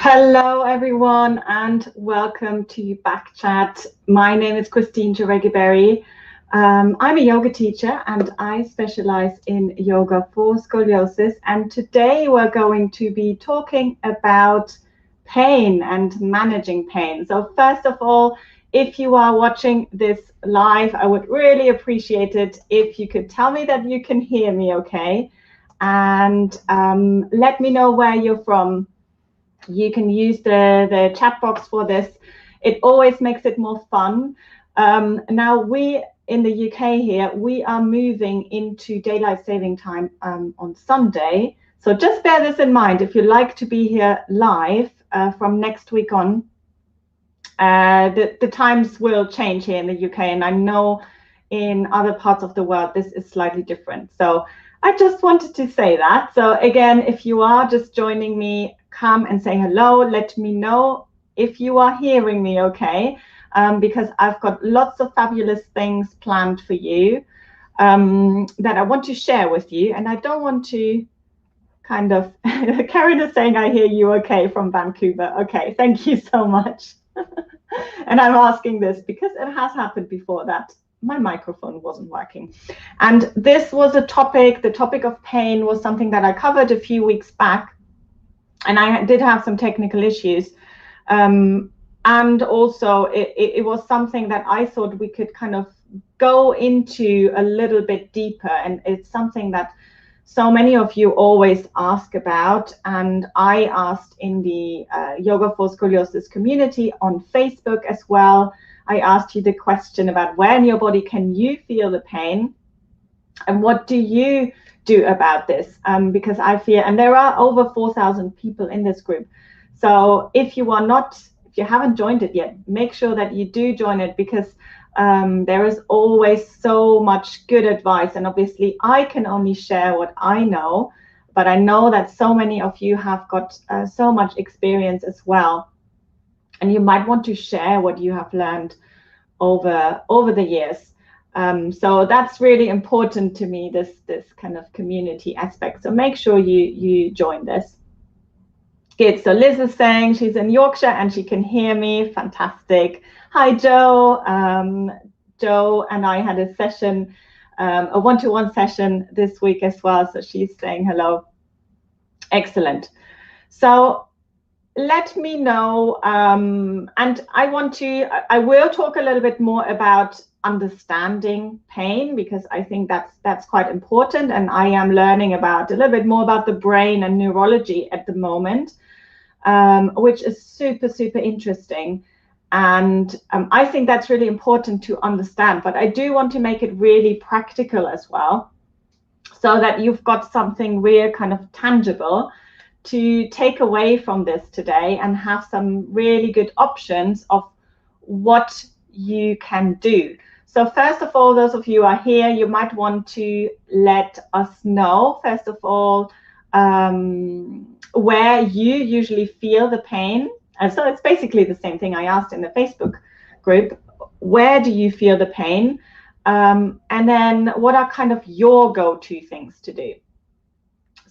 Hello everyone and welcome to Backchat. My name is Christine Jareggi-Berry. I'm a yoga teacher and I specialize in yoga for scoliosis, and today we're going to be talking about pain and managing pain. So first of all, if you are watching this live, I would really appreciate it if you could tell me that you can hear me okay, and let me know where you're from. You can use the chat box for this. It always makes it more fun. Now we in the UK here, we are moving into daylight saving time on Sunday. So just bear this in mind. If you like to be here live from next week on, the times will change here in the UK. And I know in other parts of the world, this is slightly different. So I just wanted to say that. So again, if you are just joining me, come and say hello. Let me know if you are hearing me okay, because I've got lots of fabulous things planned for you that I want to share with you. And I don't want to kind of, Karen is saying I hear you okay from Vancouver. Okay, thank you so much. And I'm asking this because it has happened before that my microphone wasn't working. And this was a topic, the topic of pain was something that I covered a few weeks back. And I did have some technical issues. And also it was something that I thought we could kind of go into a little bit deeper. And it's something that so many of you always ask about. And I asked in the Yoga for Scoliosis community on Facebook as well. I asked you the question about where in your body can you feel the pain and what do you do about this, because I feel, and there are over 4,000 people in this group. So if you haven't joined it yet, make sure that you do join it, because there is always so much good advice. And obviously I can only share what I know, but I know that so many of you have got so much experience as well. And you might want to share what you have learned over the years. So that's really important to me, this kind of community aspect. So make sure you join this. Good. So Liz is saying she's in Yorkshire and she can hear me. Fantastic. Hi, Joe. Joe and I had a session, a one-to-one session this week as well. So she's saying hello. Excellent. So let me know. And I will talk a little bit more about understanding pain, because I think that's quite important, and I am learning about a little bit more about the brain and neurology at the moment, which is super interesting, and I think that's really important to understand. But I do want to make it really practical as well, so that you've got something real kind of tangible to take away from this today and have some really good options of what you can do. So first of all, those of you who are here, you might want to let us know, first of all, where you usually feel the pain. And so it's basically the same thing I asked in the Facebook group. Where do you feel the pain? And then what are kind of your go-to things to do?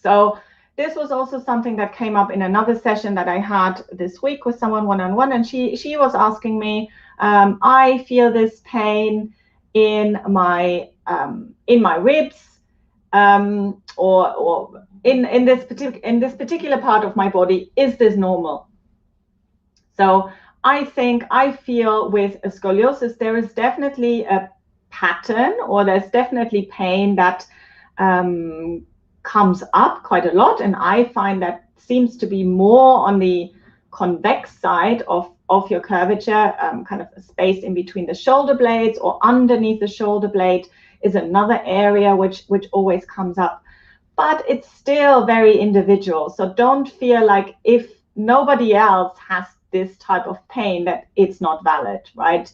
So this was also something that came up in another session that I had this week with someone one-on-one, and she was asking me, I feel this pain in my ribs, or in this particular part of my body. Is this normal? So I think I feel with a scoliosis there is definitely a pattern, or there's definitely pain that comes up quite a lot, and I find that seems to be more on the convex side of your curvature, kind of a space in between the shoulder blades or underneath the shoulder blade is another area which always comes up, but it's still very individual. So don't feel like if nobody else has this type of pain that it's not valid, right?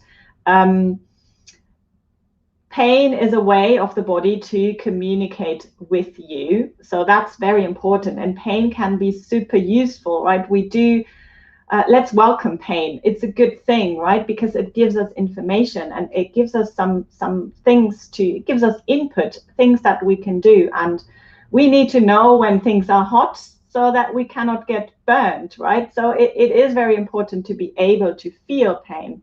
Pain is a way of the body to communicate with you. So that's very important. And pain can be super useful, right? Let's welcome pain. It's a good thing, right? Because it gives us information and it gives us some things it gives us input, things that we can do. And we need to know when things are hot so that we cannot get burned, right? So it is very important to be able to feel pain.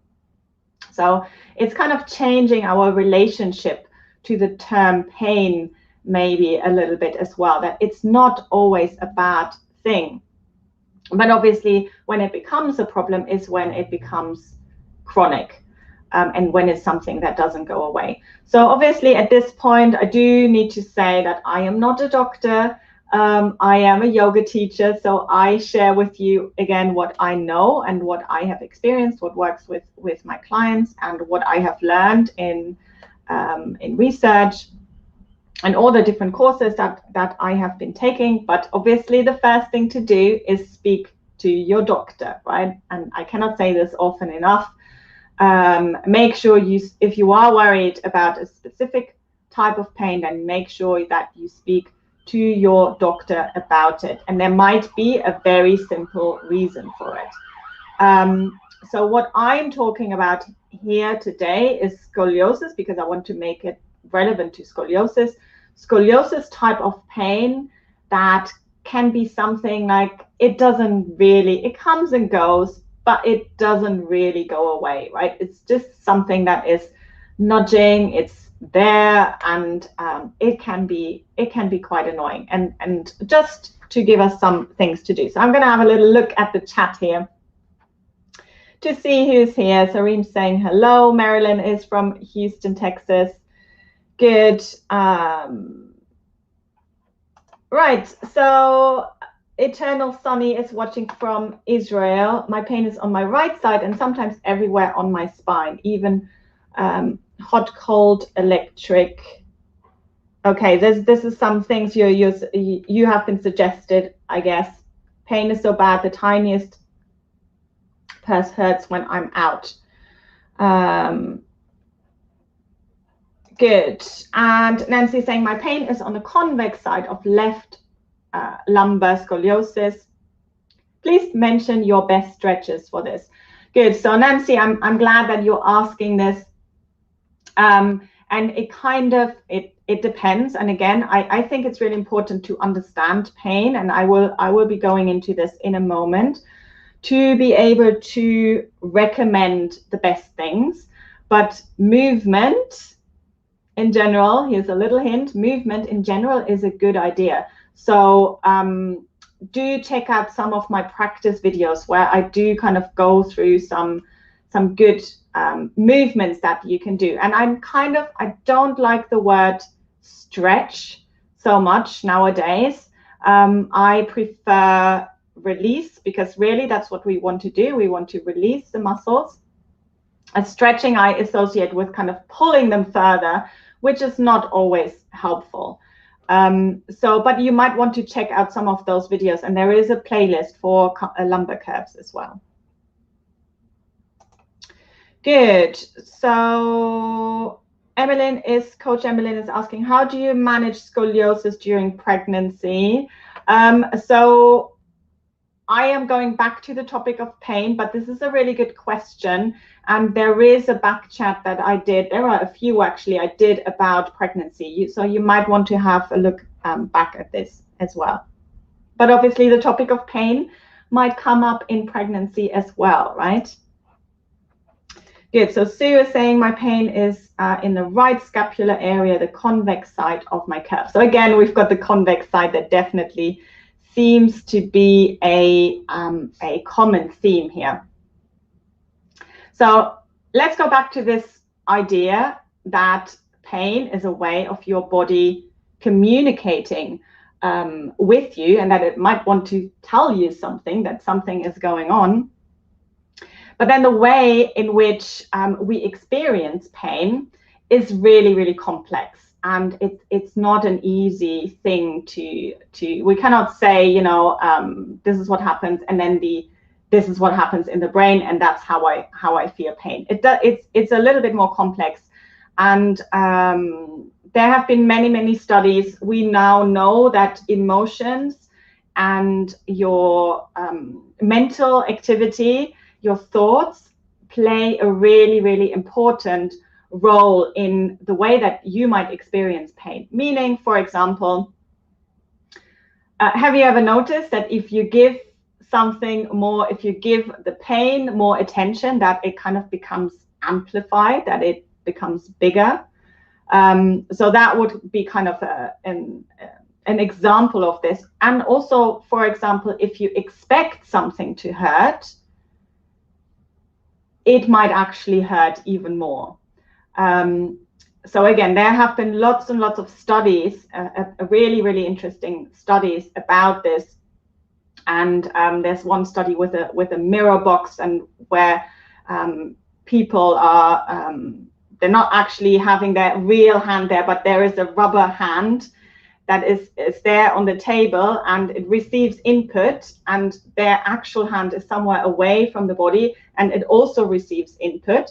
So it's kind of changing our relationship to the term pain maybe a little bit as well, that it's not always a bad thing. But obviously, when it becomes a problem is when it becomes chronic, and when it's something that doesn't go away. So obviously, at this point, I do need to say that I am not a doctor. I am a yoga teacher, so I share with you, again, what I know and what I have experienced, what works with my clients, and what I have learned in research and all the different courses that I have been taking. But obviously, the first thing to do is speak to your doctor, right? And I cannot say this often enough. Make sure if you are worried about a specific type of pain, then make sure that you speak to your doctor about it. And there might be a very simple reason for it. So what I'm talking about here today is scoliosis, because I want to make it relevant to scoliosis. Scoliosis type of pain that can be something like it comes and goes, but it doesn't really go away, right? It's just something that is nudging, it's there, and it can be quite annoying. And just to give us some things to do. So I'm going to have a little look at the chat here to see who's here. So Reem's saying hello. Marilyn is from Houston, Texas. Good. Right. So Eternal Sunny is watching from Israel. My pain is on my right side and sometimes everywhere on my spine, even hot, cold, electric. Okay, this is some things you have been suggested, I guess. Pain is so bad, the tiniest pulse hurts when I'm out. Good. And Nancy saying my pain is on the convex side of left lumbar scoliosis. Please mention your best stretches for this. Good. So Nancy, I'm glad that you're asking this. And it kind of it depends. And again, I think it's really important to understand pain, and I will be going into this in a moment to be able to recommend the best things. But movement in general, here's a little hint, movement in general is a good idea. So do check out some of my practice videos where I do kind of go through some good movements that you can do. And I don't like the word stretch so much nowadays. I prefer release, because really that's what we want to do. We want to release the muscles. And stretching I associate with kind of pulling them further, which is not always helpful. But you might want to check out some of those videos, and there is a playlist for lumbar curves as well. Good. So Coach Emmeline is asking, how do you manage scoliosis during pregnancy? So I am going back to the topic of pain, but this is a really good question. And there is a back chat that I did. There are a few actually I did about pregnancy. So you might want to have a look back at this as well. But obviously the topic of pain might come up in pregnancy as well, right? Good. So Sue is saying my pain is in the right scapular area, the convex side of my curve. So again, we've got the convex side that definitely seems to be a common theme here. So let's go back to this idea that pain is a way of your body communicating with you, and that it might want to tell you something, that something is going on. But then the way in which we experience pain is really, really complex. And it's not an easy thing to we cannot say, you know, this is what happens, and then this is what happens in the brain, and that's how I feel pain. It's a little bit more complex, and there have been many studies. We now know that emotions and your mental activity, your thoughts, play a really, really important role in the way that you might experience pain. Meaning, for example, Have you ever noticed that if you give something more, if you give the pain more attention, that it kind of becomes amplified, that it becomes bigger? So that would be kind of an example of this. And also, for example, if you expect something to hurt, it might actually hurt even more. So again, there have been lots and lots of studies, really, really interesting studies about this. And there's one study with a mirror box, and where people are, they're not actually having their real hand there, but there is a rubber hand that is there on the table, and it receives input, and their actual hand is somewhere away from the body, and it also receives input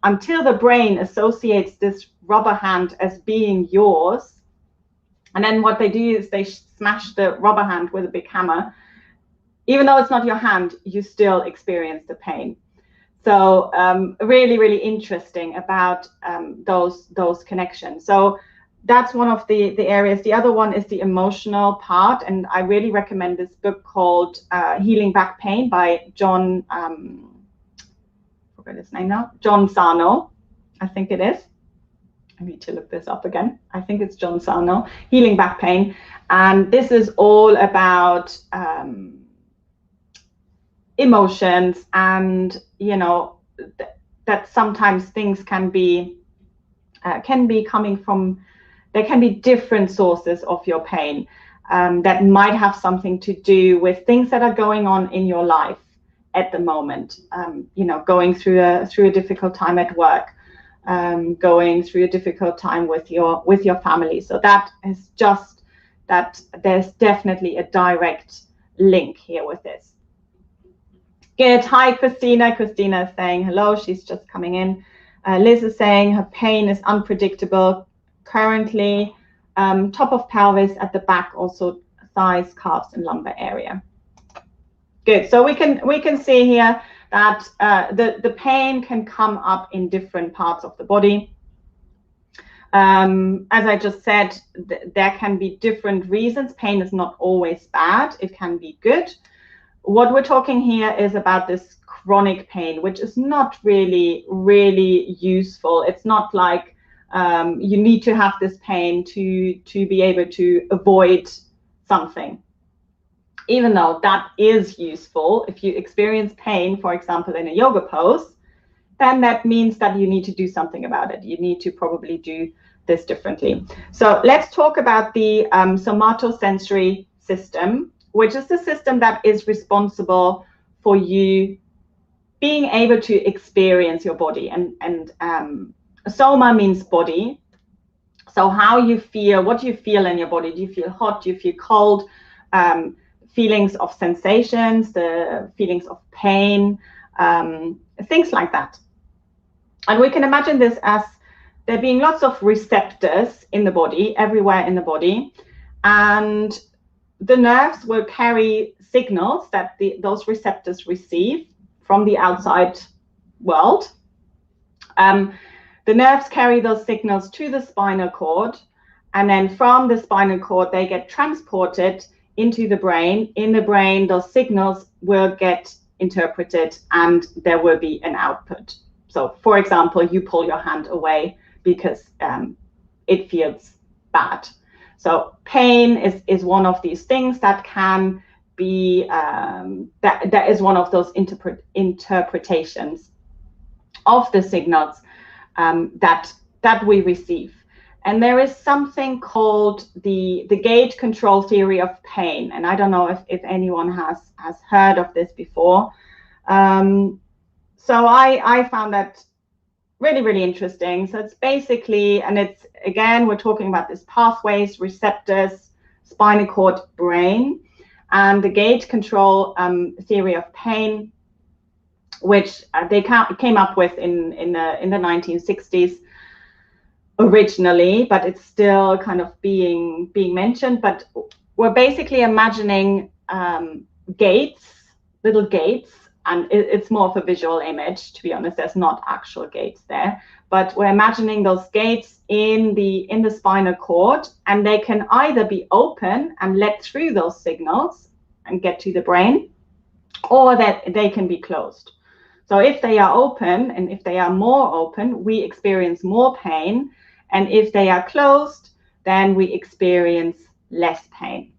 until the brain associates this rubber hand as being yours. And then what they do is they smash the rubber hand with a big hammer. Even though it's not your hand, you still experience the pain. So really, really interesting about those connections. So that's one of the areas. The other one is the emotional part, and I really recommend this book called Healing Back Pain by John, I forgot his name now, John Sarno, I think it is. I need to look this up again. I think it's John Sarno, Healing Back Pain. And this is all about emotions, and that sometimes things can be coming from, there can be different sources of your pain that might have something to do with things that are going on in your life at the moment. Going through a difficult time at work, going through a difficult time with your family. So that is just that there's definitely a direct link here with this. Good. Hi, Christina. Christina is saying hello. She's just coming in. Liz is saying her pain is unpredictable currently. Top of pelvis, at the back, also thighs, calves, and lumbar area. Good. So we can see here that the pain can come up in different parts of the body. As I just said, there can be different reasons. Pain is not always bad. It can be good. What we're talking here is about this chronic pain, which is not really, really useful. It's not like you need to have this pain to be able to avoid something. Even though that is useful, if you experience pain, for example, in a yoga pose, then that means that you need to do something about it. You need to probably do this differently. So let's talk about the somatosensory system, which is the system that is responsible for you being able to experience your body. And soma means body. So how you feel, what do you feel in your body? Do you feel hot? Do you feel cold? Feelings of sensations, the feelings of pain, things like that. And we can imagine this as there being lots of receptors in the body, everywhere in the body, and the nerves will carry signals that those receptors receive from the outside world. The nerves carry those signals to the spinal cord, and then from the spinal cord they get transported into the brain. In the brain, those signals will get interpreted and there will be an output. So for example, you pull your hand away because it feels bad. So pain is one of these things that can be, that is one of those interpretations of the signals that we receive. And there is something called the gauge control theory of pain. And I don't know if anyone has heard of this before. So I found that really, really interesting. So it's basically, and it's, again, we're talking about these pathways, receptors, spinal cord, brain, and the gauge control theory of pain, which they came up with in the 1960s. Originally, but it's still kind of being mentioned. But we're basically imagining gates, little gates, and it's more of a visual image, to be honest. There's not actual gates there, but we're imagining those gates in the spinal cord, and they can either be open and let through those signals and get to the brain, or that they can be closed. So if they are open, and if they are more open, we experience more pain, and if they are closed, then we experience less pain.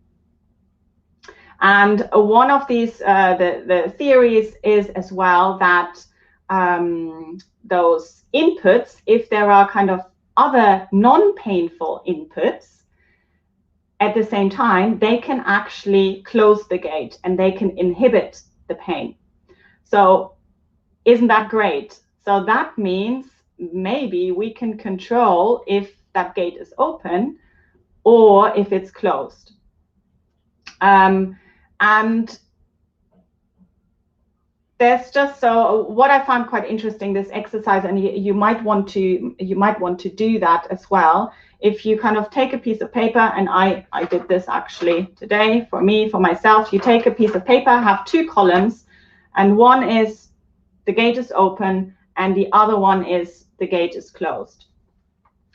And one of these, the theories is as well that those inputs, if there are kind of other non-painful inputs at the same time, they can actually close the gate and they can inhibit the pain. So isn't that great? So that means maybe we can control if that gate is open or if it's closed. And there's just, so what I found quite interesting, this exercise, and you might want to do that as well. If you kind of take a piece of paper, and I did this actually today for myself, you take a piece of paper, have two columns, and one is the gate is open and the other one is the gate is closed.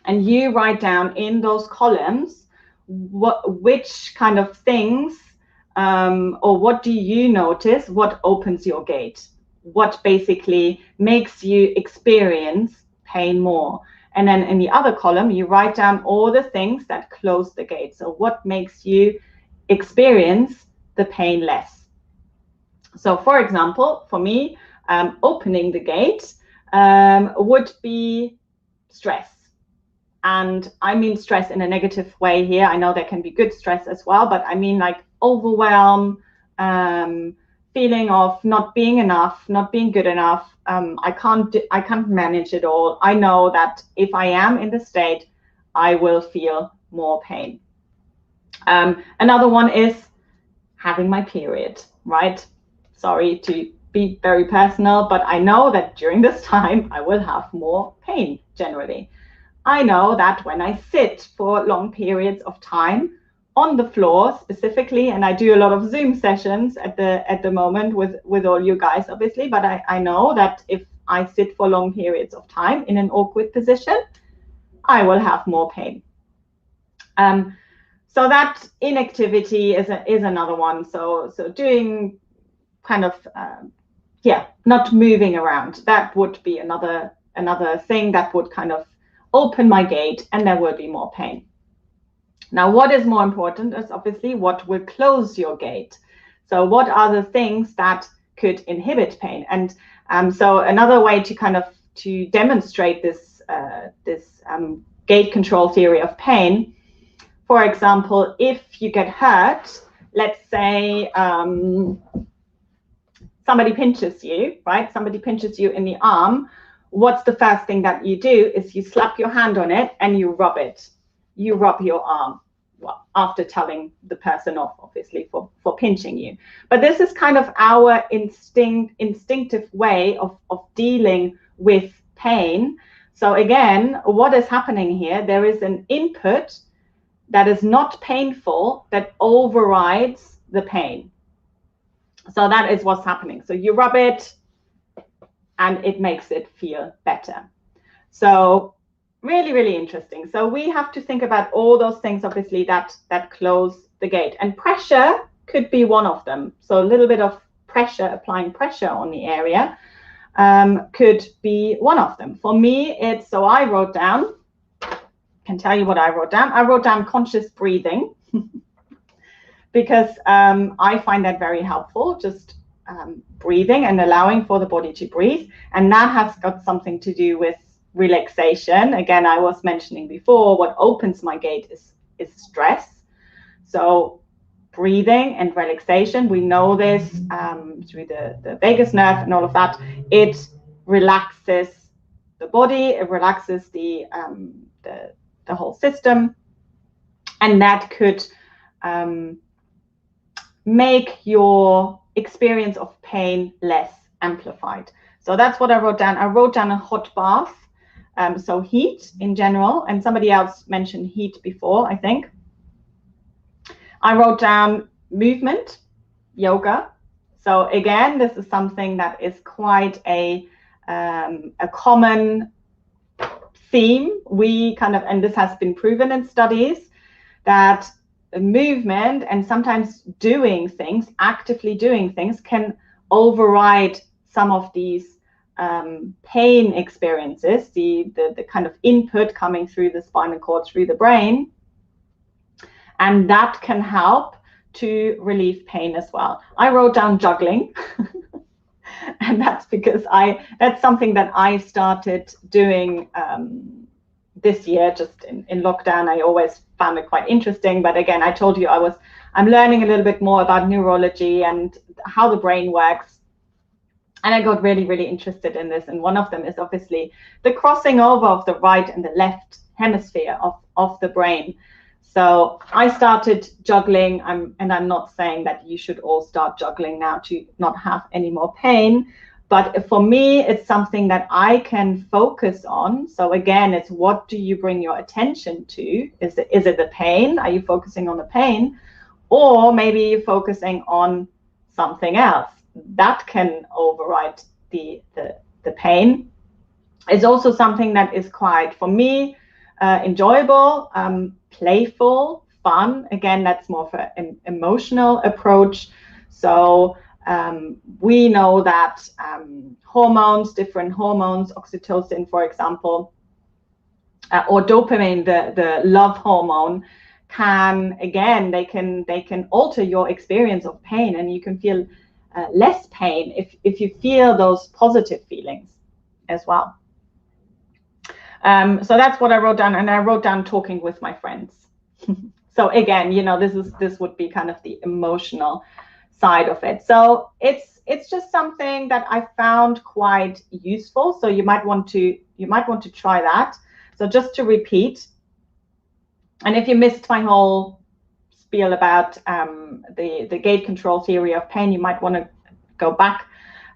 And you write down in those columns which kind of things or what do you notice, what opens your gate, what basically makes you experience pain more. And then in the other column, you write down all the things that close the gate. So what makes you experience the pain less. So for example, for me, opening the gate would be stress. And I mean stress in a negative way here. I know there can be good stress as well, but I mean like overwhelm, feeling of not being enough, not being good enough. I can't manage it all. I know that if I am in the state, I will feel more pain. Another one is having my period, right? Sorry to be very personal, but I know that during this time I will have more pain generally. I know that when I sit for long periods of time on the floor specifically, and I do a lot of Zoom sessions at the moment with all you guys, obviously, but I know that if I sit for long periods of time in an awkward position, I will have more pain. So that inactivity is another one. So doing kind of not moving around, that would be another thing that would kind of open my gate, and there will be more pain. Now, what is more important is obviously what will close your gate. So what are the things that could inhibit pain? And so another way to kind of to demonstrate this gate control theory of pain, for example, if you get hurt, let's say somebody pinches you, right? Somebody pinches you in the arm. What's the first thing that you do is you slap your hand on it and you rub it. You rub your arm, well, after telling the person off, obviously, for pinching you. But this is kind of our instinctive way of dealing with pain. So again, what is happening here? There is an input that is not painful that overrides the pain. So that is what's happening. So you rub it and it makes it feel better. So really, really interesting. So we have to think about all those things, obviously, that close the gate. And pressure could be one of them. So a little bit of pressure, applying pressure on the area could be one of them. For me, it's, so I wrote down, can tell you what I wrote down. I wrote down conscious breathing because I find that very helpful, just breathing and allowing for the body to breathe. And that has got something to do with relaxation. Again, I was mentioning before, what opens my gate is stress. So breathing and relaxation, we know this through the vagus nerve and all of that. It relaxes the body, it relaxes the whole system, and that could make your experience of pain less amplified. So that's what I wrote down. I wrote down a hot bath, so heat in general, and somebody else mentioned heat before, I think. I wrote down movement, yoga, So again, this is something that is quite a common theme. We kind of, and this has been proven in studies, that movement and sometimes doing things, actively doing things, can override some of these pain experiences, the kind of input coming through the spinal cord, through the brain, and that can help to relieve pain as well. I wrote down juggling and that's because that's something that I started doing this year, just in lockdown. I always found it quite interesting, but again, I told you I'm learning a little bit more about neurology and how the brain works, and I got really, really interested in this. And one of them is obviously the crossing over of the right and the left hemisphere of the brain. So I started juggling, and I'm not saying that you should all start juggling now to not have any more pain, but for me, it's something that I can focus on. So again, it's what do you bring your attention to? Is it the pain? Are you focusing on the pain? Or maybe you're focusing on something else that can override the pain. It's also something that is quite, for me, enjoyable, playful, fun. Again, that's more of an emotional approach. So we know that hormones, different hormones, oxytocin, for example, or dopamine, the love hormone, they can alter your experience of pain, and you can feel less pain if you feel those positive feelings as well. So that's what I wrote down, and I wrote down talking with my friends. So again, this would be kind of the emotional side of it. So it's just something that I found quite useful. So you might want to try that. So just to repeat, and if you missed my whole spiel about the gate control theory of pain, you might want to go back.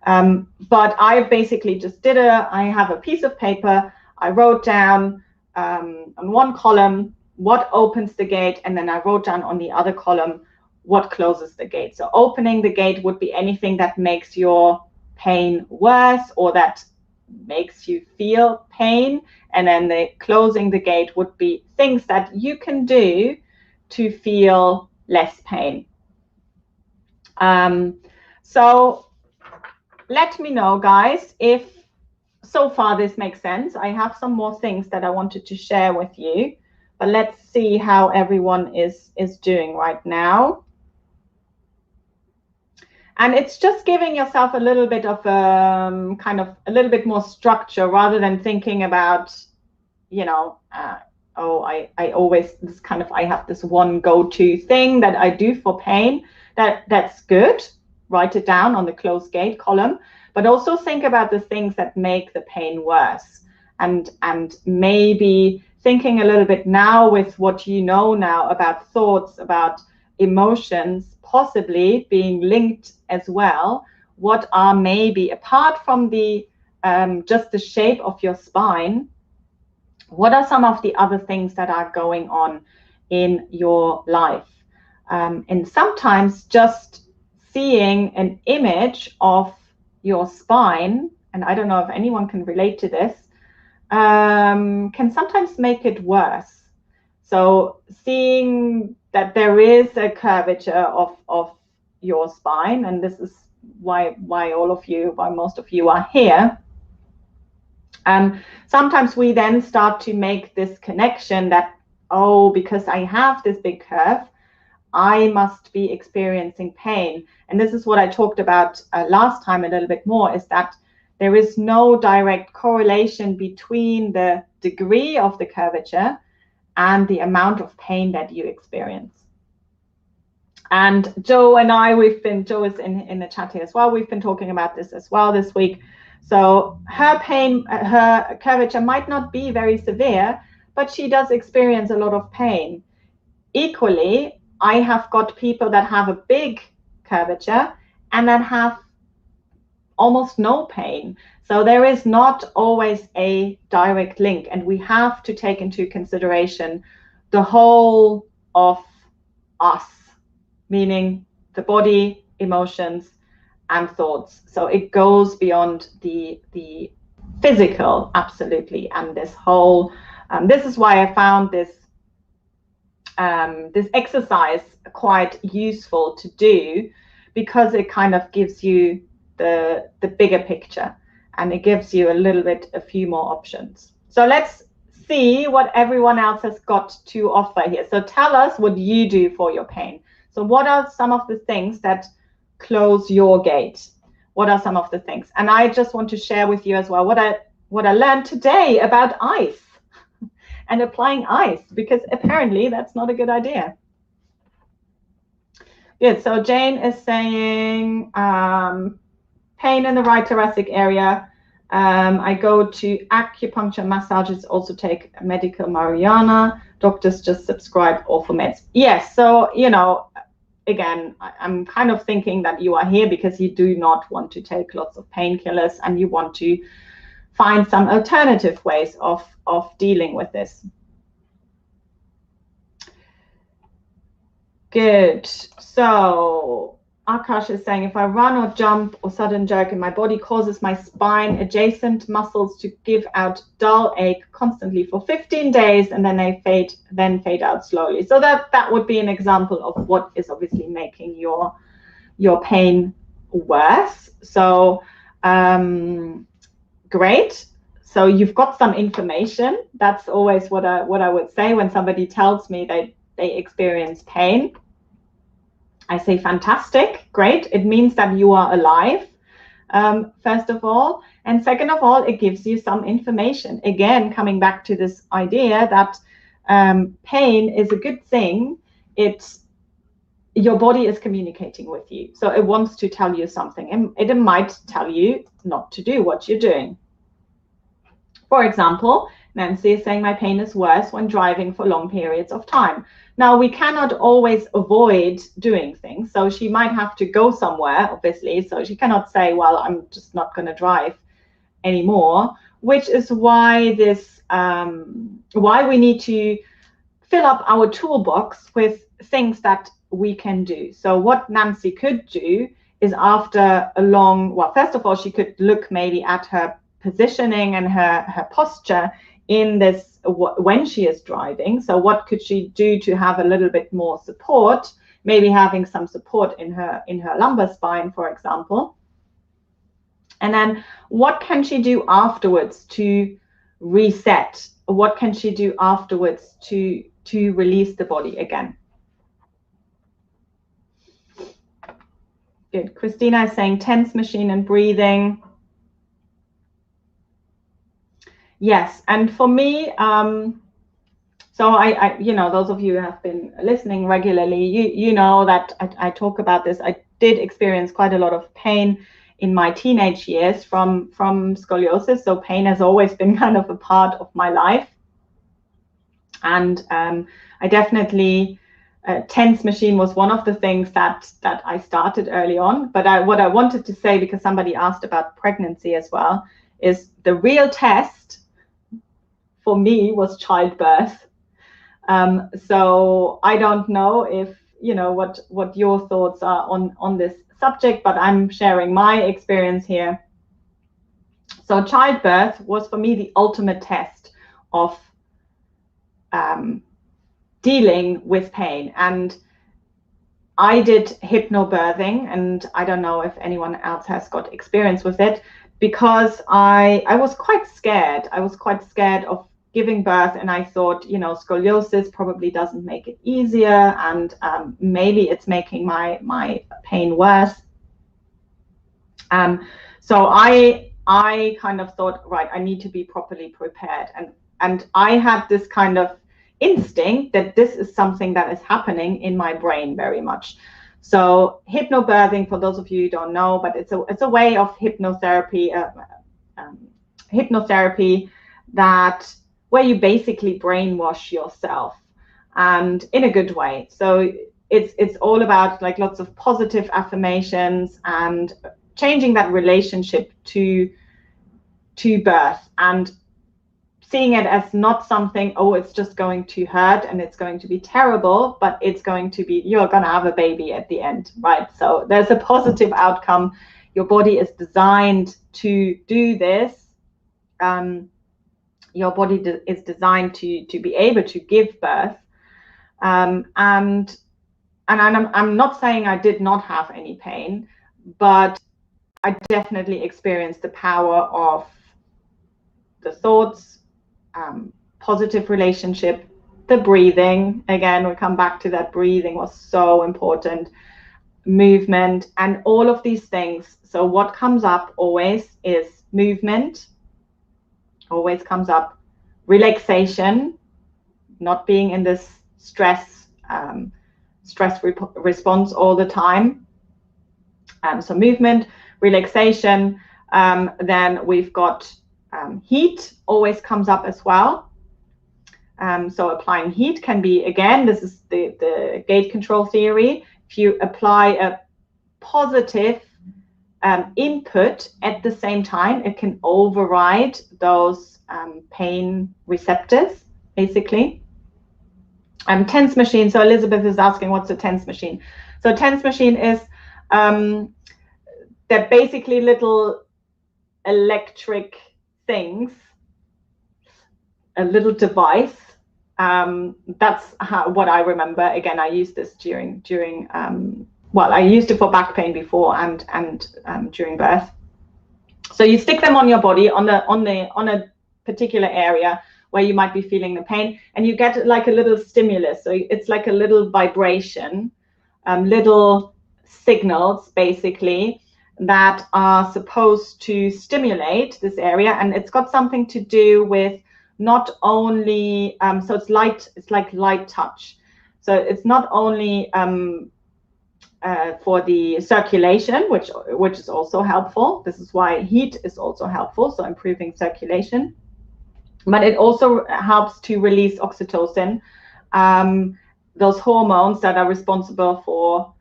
But I basically just I have a piece of paper. I wrote down on one column what opens the gate, and then I wrote down on the other column what closes the gate. So opening the gate would be anything that makes your pain worse or that makes you feel pain, and then the closing the gate would be things that you can do to feel less pain. So let me know, guys, if so far this makes sense. I have some more things that I wanted to share with you, but let's see how everyone is doing right now. And it's just giving yourself a little bit of kind of a little bit more structure, rather than thinking about, I always I have this one go-to thing that I do for pain. That's good. Write it down on the closed gate column, but also think about the things that make the pain worse, and maybe thinking a little bit now with what you know now about thoughts, about emotions, possibly being linked as well. What are maybe, apart from the just the shape of your spine, what are some of the other things that are going on in your life? And sometimes just seeing an image of your spine, and I don't know if anyone can relate to this, can sometimes make it worse. So seeing that there is a curvature of your spine, and this is why most of you are here. Sometimes we then start to make this connection that, oh, because I have this big curve, I must be experiencing pain. And this is what I talked about last time a little bit more, is that there is no direct correlation between the degree of the curvature and the amount of pain that you experience. And Joe and I, Joe is in the chat here as well, we've been talking about this as well this week. So her pain, her curvature might not be very severe, but she does experience a lot of pain. Equally, I have got people that have a big curvature and that have almost no pain. So there is not always a direct link, and we have to take into consideration the whole of us, meaning the body, emotions, and thoughts. So it goes beyond the physical, absolutely. And this whole, this is why I found this this exercise quite useful to do, because it kind of gives you the bigger picture, and it gives you a few more options. So let's see what everyone else has got to offer here. So tell us what you do for your pain. So what are some of the things that close your gate? What are some of the things? And I just want to share with you as well what I learned today about ice and applying ice, because apparently that's not a good idea. Good. So Jane is saying pain in the right thoracic area. I go to acupuncture, massages, also take medical marijuana. Doctors just prescribe orthomeds. Yes. So, you know, again, I'm kind of thinking that you are here because you do not want to take lots of painkillers, and you want to find some alternative ways of dealing with this. Good. So Akash is saying, if I run or jump or sudden jerk in my body causes my spine adjacent muscles to give out dull ache constantly for 15 days, and then they fade out slowly. So that would be an example of what is obviously making your pain worse. So great. So you've got some information. That's always what I would say when somebody tells me they experience pain. I say, fantastic, great. It means that you are alive, first of all. And second of all, it gives you some information. Again, coming back to this idea that pain is a good thing. Your body is communicating with you. So it wants to tell you something, and it might tell you not to do what you're doing. For example, Nancy is saying, my pain is worse when driving for long periods of time. Now, we cannot always avoid doing things. So she might have to go somewhere, obviously. So she cannot say, well, I'm just not going to drive anymore, which is why why we need to fill up our toolbox with things that we can do. So what Nancy could do is, after a long, well, first of all, she could look maybe at her positioning and her posture in this when she is driving. So what could she do to have a little bit more support, maybe having some support in her lumbar spine, for example. And then what can she do afterwards to reset? What can she do afterwards to release the body again? Good. Christina is saying tense machine and breathing. Yes, and for me, so I you know, those of you who have been listening regularly, you know that I talk about this. I did experience quite a lot of pain in my teenage years from scoliosis. So pain has always been kind of a part of my life, and I definitely tense machine was one of the things that I started early on. But what I wanted to say, because somebody asked about pregnancy as well, is the real test for me was childbirth. So I don't know if, you know, what your thoughts are on this subject, but I'm sharing my experience here. So childbirth was for me the ultimate test of dealing with pain. And I did hypnobirthing, and I don't know if anyone else has got experience with it, because I was quite scared. I was quite scared of giving birth, and I thought, you know, scoliosis probably doesn't make it easier, and maybe it's making my pain worse. So I kind of thought, right, I need to be properly prepared, and I had this kind of instinct that this is something that is happening in my brain very much. So hypnobirthing, for those of you who don't know, but it's a way of hypnotherapy, that where you basically brainwash yourself, and in a good way. So it's all about like lots of positive affirmations and changing that relationship to birth, and seeing it as not something, oh, it's just going to hurt and it's going to be terrible, but it's going to be, you're going to have a baby at the end, right? So there's a positive outcome your body is designed to do this. Your body is designed to be able to give birth. And I'm not saying I did not have any pain, but I definitely experienced the power of the thoughts, positive relationship, the breathing. Again, we come back to that. Breathing was so important. Movement and all of these things. So what comes up always is movement, always comes up. Relaxation, not being in this stress response all the time. So movement, relaxation. Then we've got heat, always comes up as well. So applying heat can be, again, this is the gate control theory. If you apply a positive input at the same time, it can override those pain receptors, basically. TENS machine. So Elizabeth is asking, what's a TENS machine? So TENS machine is they're basically little electric things, a little device. That's what I remember. Again, I used this during well, I used it for back pain before and during birth. So you stick them on your body on a particular area where you might be feeling the pain, and you get like a little stimulus. So it's like a little vibration, little signals basically that are supposed to stimulate this area, and it's got something to do with not only so it's like light touch. So it's not only for the circulation, which is also helpful. This is why heat is also helpful, so improving circulation. But it also helps to release oxytocin, those hormones that are responsible for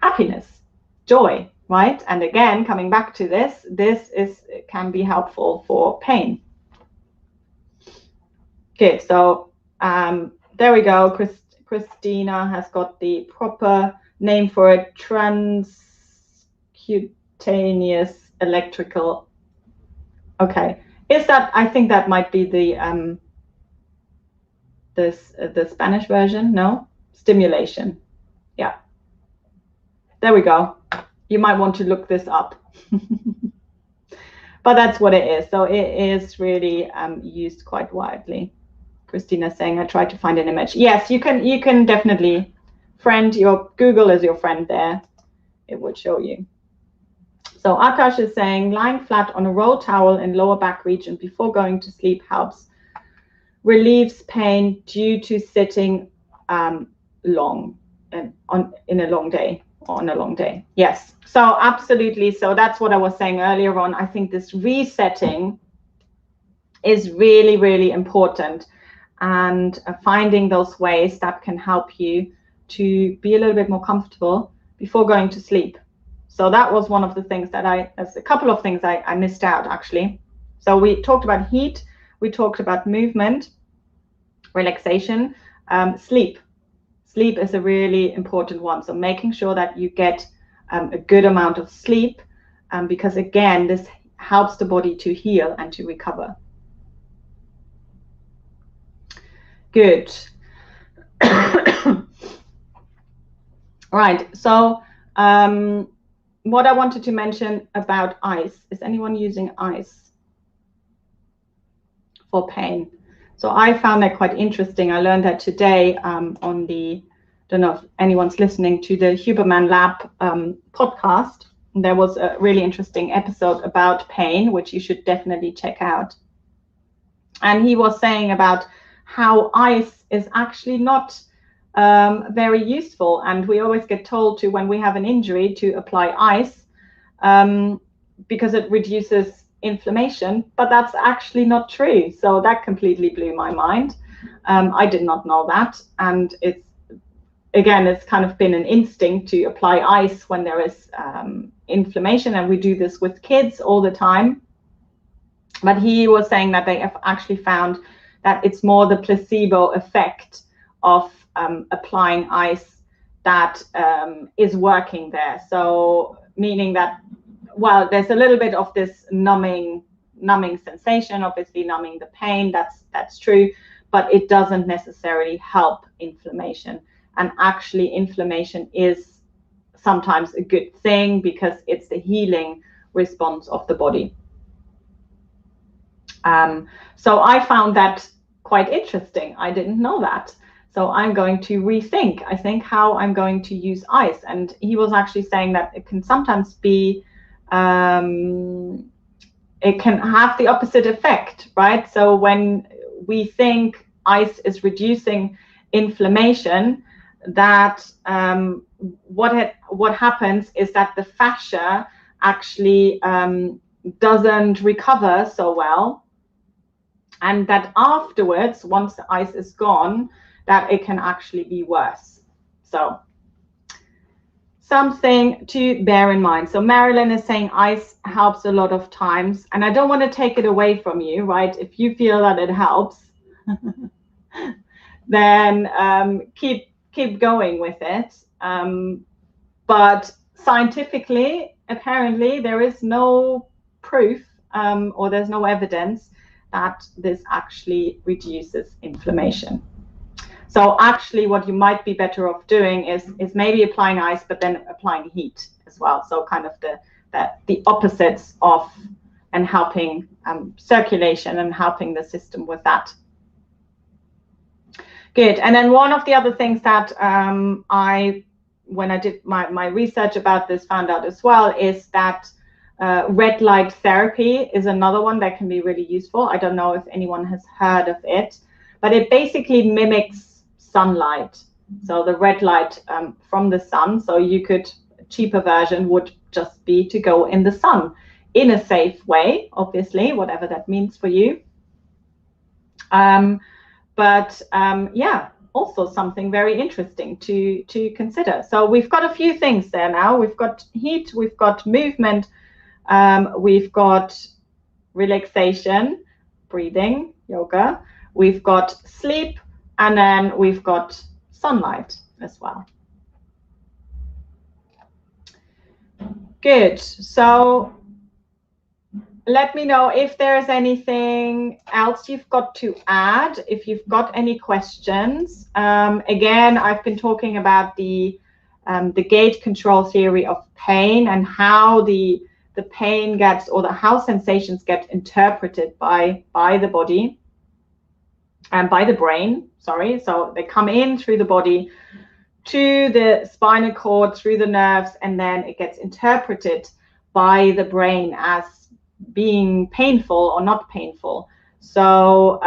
happiness, joy, right? And again, coming back to this can be helpful for pain. Good, so there we go. Christina has got the proper name for it, transcutaneous electrical. Okay, is that, I think that might be the the Spanish version. No, stimulation. Yeah, there we go. You might want to look this up. But that's what it is. So it is really used quite widely. Christina saying, I tried to find an image. Yes, you can definitely friend your Google is your friend there. It would show you. So Akash is saying, lying flat on a roll towel in lower back region before going to sleep helps, relieves pain due to sitting long and in a long day, or on a long day. Yes, so absolutely. So that's what I was saying earlier on. I think this resetting is really, really important, and finding those ways that can help you to be a little bit more comfortable before going to sleep. So that was one of the things that there's a couple of things I missed out actually. So we talked about heat, we talked about movement, relaxation, sleep. Sleep is a really important one. So making sure that you get a good amount of sleep, because again, this helps the body to heal and to recover. Good. Right, so what I wanted to mention about ice, is anyone using ice for pain? So I found that quite interesting. I learned that today on the, don't know if anyone's listening to the Huberman Lab podcast. There was a really interesting episode about pain, which you should definitely check out. And he was saying about how ice is actually not very useful, and we always get told to, when we have an injury, to apply ice because it reduces inflammation, but that's actually not true. So that completely blew my mind. I did not know that, and it's kind of been an instinct to apply ice when there is inflammation, and we do this with kids all the time. But he was saying that they have actually found that it's more the placebo effect of applying ice that is working there. So meaning that, well, there's a little bit of this numbing sensation, obviously numbing the pain, that's true, but it doesn't necessarily help inflammation. And actually inflammation is sometimes a good thing because it's the healing response of the body. So I found that quite interesting. I didn't know that. So I'm going to rethink, I think, how I'm going to use ice. And he was actually saying that it can sometimes be, it can have the opposite effect, right? So when we think ice is reducing inflammation, that what happens is that the fascia actually doesn't recover so well, and that afterwards, once the ice is gone, that it can actually be worse. So something to bear in mind. So Marilyn is saying ice helps a lot of times, and I don't want to take it away from you, right? If you feel that it helps, then keep going with it. But scientifically, apparently, there is no proof or there's no evidence that this actually reduces inflammation. So actually what you might be better off doing is maybe applying ice, but then applying heat as well. So kind of the opposites of, and helping circulation and helping the system with that. Good. And then one of the other things that when I did my research about this, found out as well, is that red light therapy is another one that can be really useful. I don't know if anyone has heard of it, but it basically mimics sunlight. So the red light from the sun. So you could, a cheaper version would just be to go in the sun in a safe way, obviously, whatever that means for you. Yeah, also something very interesting to consider. So we've got a few things there now. We've got heat, we've got movement, we've got relaxation, breathing, yoga, we've got sleep, and then we've got sunlight as well. Good. So let me know if there's anything else you've got to add, if you've got any questions. Again, I've been talking about the gate control theory of pain and how the pain gets, or how sensations get interpreted by the body and by the brain, sorry. So they come in through the body to the spinal cord, through the nerves, and then it gets interpreted by the brain as being painful or not painful. So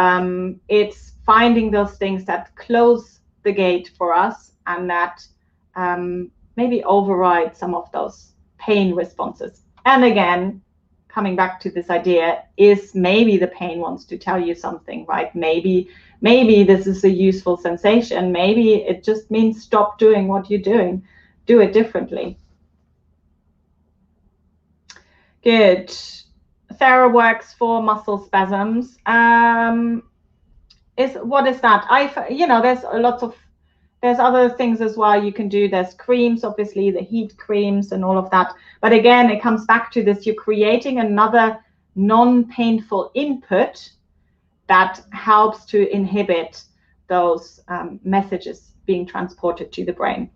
it's finding those things that close the gate for us and that maybe override some of those pain responses. And again, coming back to this idea, is maybe the pain wants to tell you something, right? Maybe this is a useful sensation. Maybe it just means stop doing what you're doing, do it differently. Good. Thera works for muscle spasms. What is that? You know, there's other things as well you can do. There's creams, obviously, the heat creams and all of that. But again, it comes back to this. You're creating another non-painful input that helps to inhibit those messages being transported to the brain.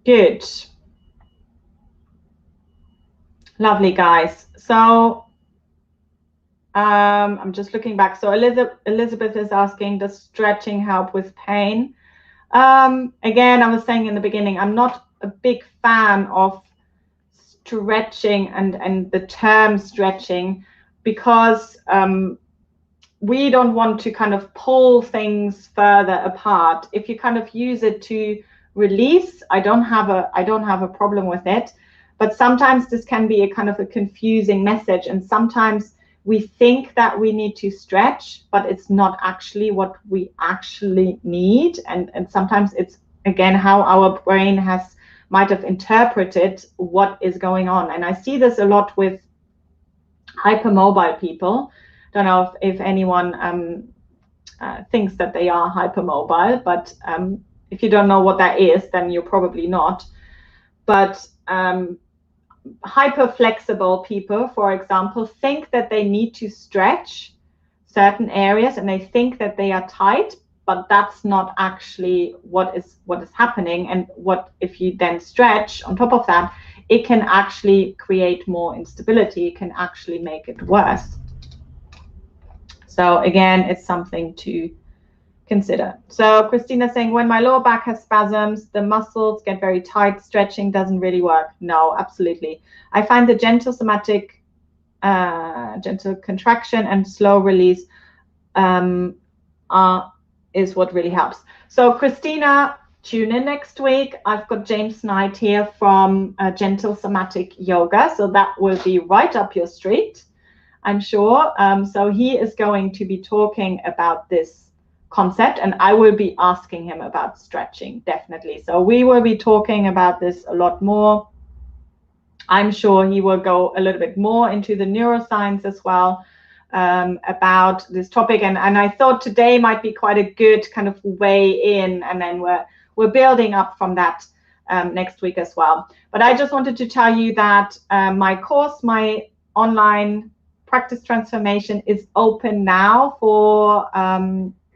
Good. Lovely, guys. So I'm just looking back. So Elizabeth is asking, does stretching help with pain? Again, I was saying in the beginning, I'm not a big fan of stretching and the term stretching, because we don't want to kind of pull things further apart. If you kind of use it to release, I don't have a problem with it. But sometimes this can be a kind of a confusing message, and sometimes we think that we need to stretch, but it's not actually what we actually need. And sometimes it's, again, how our brain might have interpreted what is going on. And I see this a lot with hypermobile people. Don't know if anyone thinks that they are hypermobile, but if you don't know what that is, then you're probably not. But hyperflexible people, for example, think that they need to stretch certain areas and they think that they are tight, but that's not actually what is happening. And what if you then stretch on top of that, it can actually create more instability. It can actually make it worse. So again, it's something to consider. So Christina saying, when my lower back has spasms, the muscles get very tight, stretching doesn't really work. No, absolutely. I find the gentle somatic, gentle contraction and slow release is what really helps. So Christina, tune in next week. I've got James Knight here from Gentle Somatic Yoga, so that will be right up your street, I'm sure. So he is going to be talking about this concept, and I will be asking him about stretching, definitely. So we will be talking about this a lot more. I'm sure he will go a little bit more into the neuroscience as well, about this topic, and I thought today might be quite a good kind of way in, and then we're building up from that next week as well. But I just wanted to tell you that my course, my online practice transformation, is open now for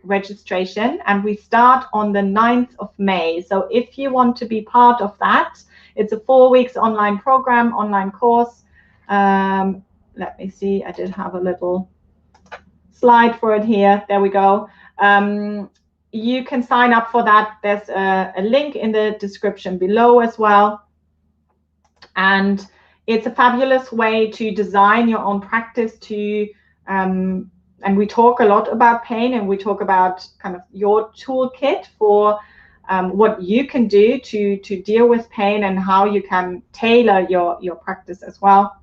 registration, and we start on the 9th of May. So if you want to be part of that, it's a 4 weeks online program, online course. Let me see, I did have a little slide for it here. There we go. You can sign up for that. There's a link in the description below as well. And it's a fabulous way to design your own practice to, and we talk a lot about pain, and we talk about kind of your toolkit for what you can do to deal with pain and how you can tailor your practice as well.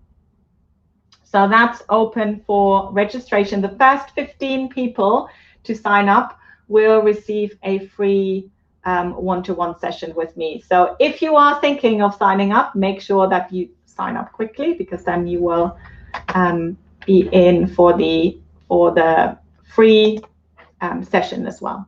So that's open for registration. The first 15 people to sign up will receive a free one-to-one session with me. So if you are thinking of signing up, make sure that you sign up quickly, because then you will be in for the free session as well.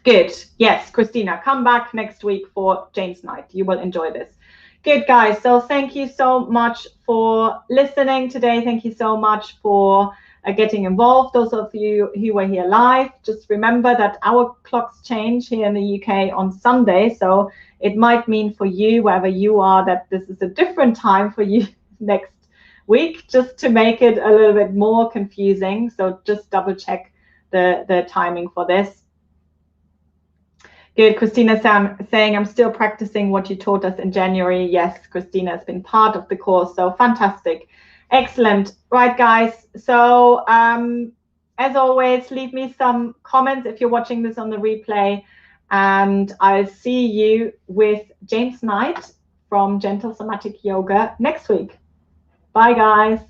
Good. Yes, Christina, come back next week for James Knight. You will enjoy this. Good, guys. So thank you so much for listening today. Thank you so much for getting involved. Those of you who were here live, just remember that our clocks change here in the UK on Sunday. So it might mean for you, wherever you are, that this is a different time for you next week, just to make it a little bit more confusing. So just double check the timing for this. Good. Christina saying, I'm still practicing what you taught us in January. Yes, Christina has been part of the course. So fantastic. Excellent. Right, guys. So as always, leave me some comments if you're watching this on the replay. And I'll see you with James Knight from Gentle Somatic Yoga next week. Bye, guys.